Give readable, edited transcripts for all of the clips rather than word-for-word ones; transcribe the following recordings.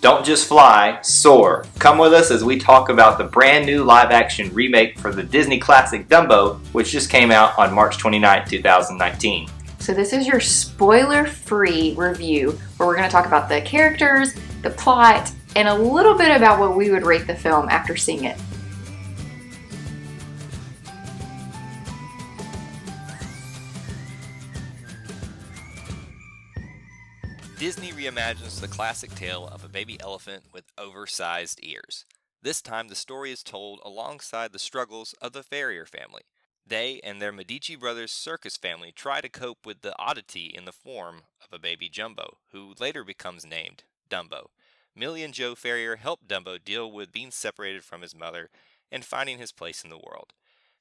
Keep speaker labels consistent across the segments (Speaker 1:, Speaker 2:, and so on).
Speaker 1: Don't just fly, soar. Come with us as we talk about the brand new live-action remake for the Disney classic Dumbo, which just came out on March 29, 2019.
Speaker 2: So this is your spoiler-free review where we're going to talk about the characters, the plot, and a little bit about what we would rate the film after seeing it.
Speaker 3: Disney reimagines the classic tale of a baby elephant with oversized ears. This time the story is told alongside the struggles of the Farrier family. They and their Medici brothers circus family try to cope with the oddity in the form of a baby Jumbo, who later becomes named Dumbo. Millie and Joe Farrier help Dumbo deal with being separated from his mother and finding his place in the world.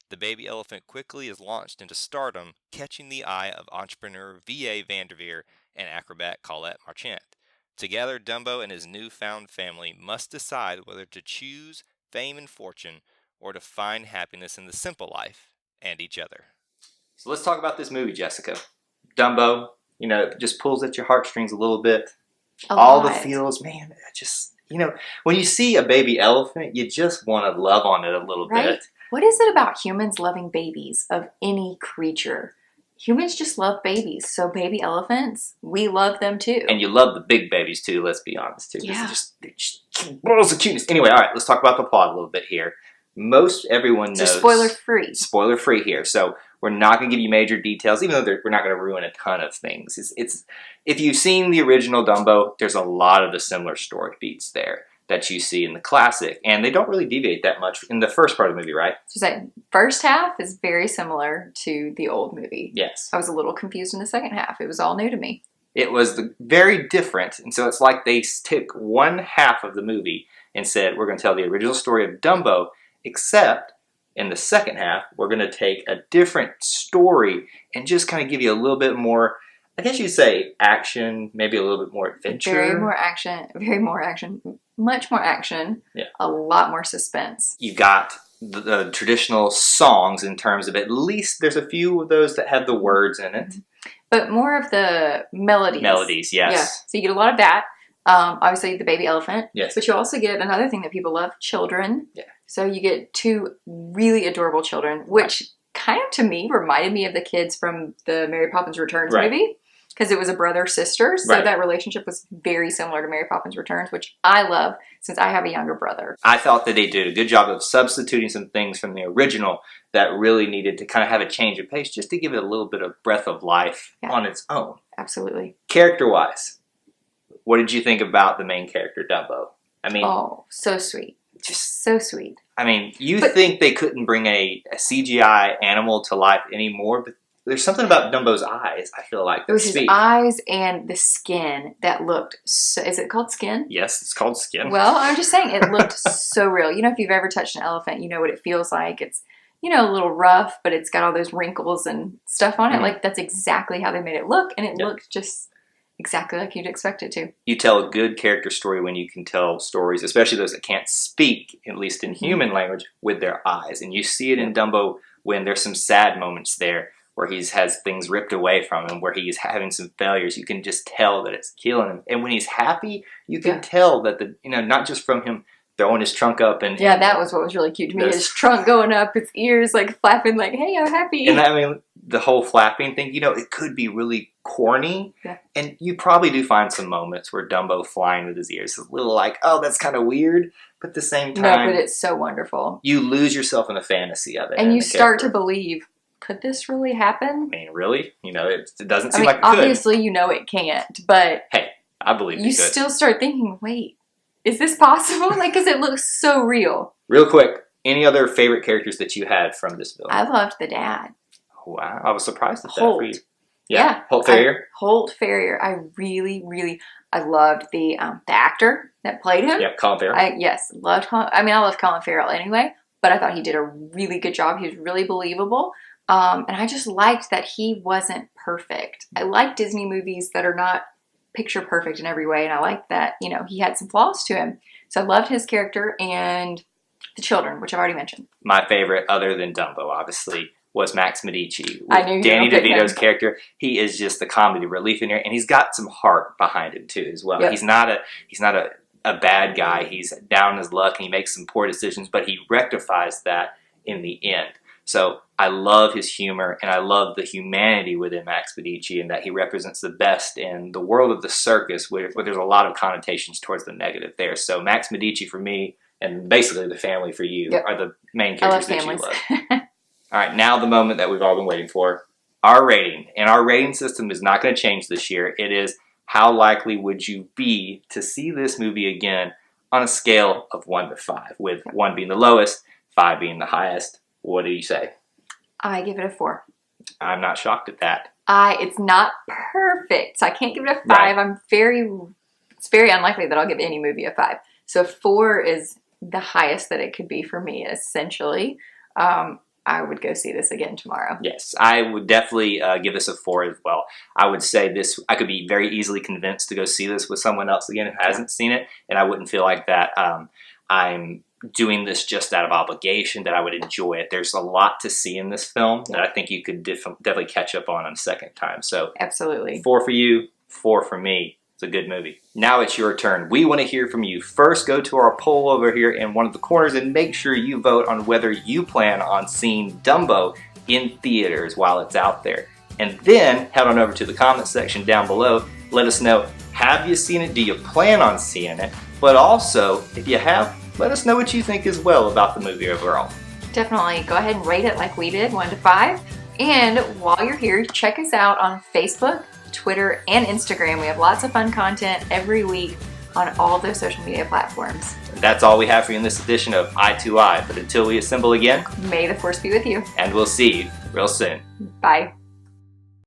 Speaker 3: The baby elephant quickly is launched into stardom, catching the eye of entrepreneur V.A. Vanderveer and acrobat Colette Marchant. Together, Dumbo and his newfound family must decide whether to choose fame and fortune or to find happiness in the simple life and each other.
Speaker 1: So let's talk about this movie, Jessica. Dumbo, it just pulls at your heartstrings a little bit. All the feels, man, when you see a baby elephant, you just want to love on it a little bit.
Speaker 2: What is it about humans loving babies of any creature? Humans just love babies, so baby elephants, we love them too.
Speaker 1: And you love the big babies too, let's be honest too.
Speaker 2: Yeah.
Speaker 1: They're just balls of cuteness. Anyway, all right, let's talk about the plot a little bit here. Most everyone knows.
Speaker 2: So spoiler-free.
Speaker 1: Spoiler-free here. So we're not going to give you major details, even though we're not going to ruin a ton of things. It's if you've seen the original Dumbo, there's a lot of the similar story beats there that you see in the classic, and they don't really deviate that much in the first part of the movie, right?
Speaker 2: So say first half is very similar to the old movie.
Speaker 1: Yes.
Speaker 2: I was a little confused in the second half. It was all new to me.
Speaker 1: It was very different, and so it's like they took one half of the movie and said, we're going to tell the original story of Dumbo, except in the second half, we're going to take a different story and just kind of give you a little bit more, I guess you'd say, action, maybe a little bit more adventure.
Speaker 2: Very more action, much more action, a lot more suspense.
Speaker 1: You've got the traditional songs in terms of at least there's a few of those that have the words in it.
Speaker 2: But more of the melodies.
Speaker 1: Melodies, yes.
Speaker 2: Yeah. So you get a lot of that. Obviously, the baby elephant.
Speaker 1: Yes.
Speaker 2: But you also get another thing that people love, children.
Speaker 1: Yeah.
Speaker 2: So you get two really adorable children, which kind of to me reminded me of the kids from the Mary Poppins Returns movie. Because it was a brother-sister, so that relationship was very similar to Mary Poppins Returns, which I love since I have a younger brother.
Speaker 1: I thought that they did a good job of substituting some things from the original that really needed to kind of have a change of pace just to give it a little bit of breath of life on its own.
Speaker 2: Absolutely.
Speaker 1: Character-wise, what did you think about the main character, Dumbo? I mean...
Speaker 2: Oh, so sweet. Just so sweet.
Speaker 1: I mean, you think they couldn't bring a CGI animal to life anymore, but there's something about Dumbo's eyes, I feel like.
Speaker 2: It was his eyes and the skin that looked so... Is it called skin?
Speaker 1: Yes, it's called skin.
Speaker 2: Well, I'm just saying, it looked so real. If you've ever touched an elephant, you know what it feels like. It's, a little rough, but it's got all those wrinkles and stuff on it. Like, that's exactly how they made it look, and it looked just exactly like you'd expect it to.
Speaker 1: You tell a good character story when you can tell stories, especially those that can't speak, at least in human language, with their eyes. And you see it in Dumbo when there's some sad moments there, where he has things ripped away from him, where he's having some failures. You can just tell that it's killing him. And when he's happy, you can tell that not just from him throwing his trunk up and...
Speaker 2: Yeah, that was what was really cute to me. His trunk going up, his ears like flapping like, hey, I'm happy.
Speaker 1: And I mean, the whole flapping thing, it could be really corny. Yeah. And you probably do find some moments where Dumbo flying with his ears is a little like, oh, that's kind of weird. But at the same time...
Speaker 2: No, but it's so wonderful.
Speaker 1: You lose yourself in the fantasy of it.
Speaker 2: And you start to believe... Could this really happen?
Speaker 1: I mean, really? It doesn't seem like it could.
Speaker 2: Obviously, it can't, but...
Speaker 1: Hey, I believe
Speaker 2: you still start thinking, wait, is this possible? Because it looks so real.
Speaker 1: Real quick, any other favorite characters that you had from this film?
Speaker 2: I loved the dad.
Speaker 1: Wow, I was surprised at
Speaker 2: Holt.
Speaker 1: that. Yeah, Holt Farrier?
Speaker 2: Holt Farrier. I really, really... I loved the actor that played him.
Speaker 1: Yeah, Colin Farrell.
Speaker 2: Loved Colin. I love Colin Farrell anyway, but I thought he did a really good job. He was really believable. And I just liked that he wasn't perfect. I like Disney movies that are not picture perfect in every way, and I like that, he had some flaws to him. So I loved his character and the children, which I've already mentioned.
Speaker 1: My favorite, other than Dumbo, obviously, was Max Medici.
Speaker 2: I knew
Speaker 1: Danny DeVito's character. He is just the comedy relief in here, and he's got some heart behind him too, as well. Yep. He's not a a bad guy. He's down on his luck and he makes some poor decisions, but he rectifies that in the end. So I love his humor, and I love the humanity within Max Medici, and that he represents the best in the world of the circus, where there's a lot of connotations towards the negative there. So Max Medici for me, and basically the family for you, are the main characters that you love. All right, now the moment that we've all been waiting for. Our rating. And our rating system is not going to change this year. It is, how likely would you be to see this movie again on a scale of 1 to 5, with 1 being the lowest, 5 being the highest. What do you say?
Speaker 2: I give it a 4.
Speaker 1: I'm not shocked at that.
Speaker 2: It's not perfect, so I can't give it a 5.
Speaker 1: Right.
Speaker 2: It's very unlikely that I'll give any movie a 5. So 4 is the highest that it could be for me, essentially. I would go see this again tomorrow. Yes,
Speaker 1: I would definitely give this a 4 as well. I would say this, I could be very easily convinced to go see this with someone else again who hasn't seen it, and I wouldn't feel like that I'm doing this just out of obligation, that I would enjoy it. There's a lot to see in this film that I think you could definitely catch up on a second time. So
Speaker 2: absolutely.
Speaker 1: 4 for you, 4 for me. It's a good movie. Now it's your turn. We want to hear from you. First, go to our poll over here in one of the corners and make sure you vote on whether you plan on seeing Dumbo in theaters while it's out there. And then head on over to the comment section down below. Let us know, have you seen it? Do you plan on seeing it? But also, if you have, let us know what you think as well about the movie overall.
Speaker 2: Definitely. Go ahead and rate it like we did, 1 to 5. And while you're here, check us out on Facebook, Twitter, and Instagram. We have lots of fun content every week on all those social media platforms.
Speaker 1: That's all we have for you in this edition of Eye to Eye. But until we assemble again,
Speaker 2: may the force be with you.
Speaker 1: And we'll see you real soon.
Speaker 2: Bye.